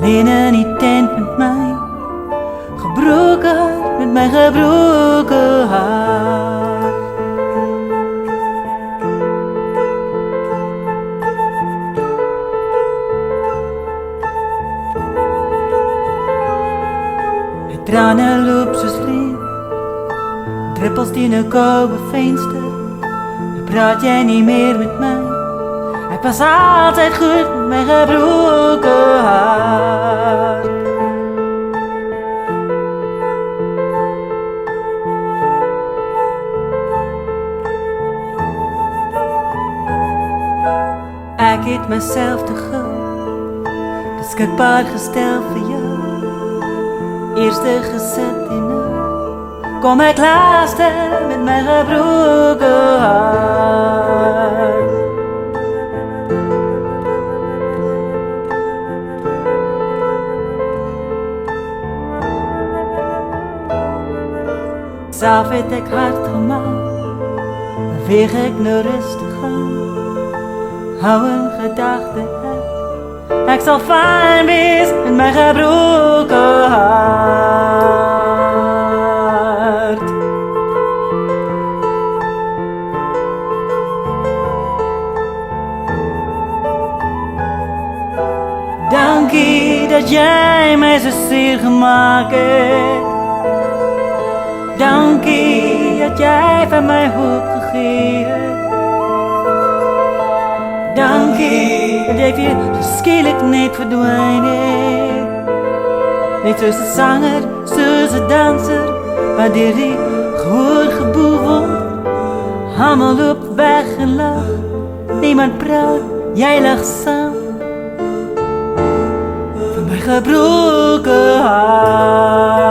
alleen in die tent met my gebroken hart, met my gebroken hart. Die trane loop soos vlieg, druppels teen 'n koue venster. Dan praat jy nie meer met my. Ek was altyd goed met my gebroken hart. Ek het myself te gou beskikbaar gestel vir jou. Eerste gesit en nou kom ek laaste met my gebroken hart. Self het ek hard gemaak, beweeg ek nou rustig aan. Hou in gedagte ek sal fyn wees met my gebroken hart. Dankie dat jy my so seer gemaak het. Dankie dat jy vir my hoop gegee het. Dankie dat jy weer so skielik net verdwyn het. Net soos 'n sanger, soos 'n danser, wat deur die gehoor geboe word. Almal loop weg en lag, niemand praat, jy lag saam vir my gebroken hart.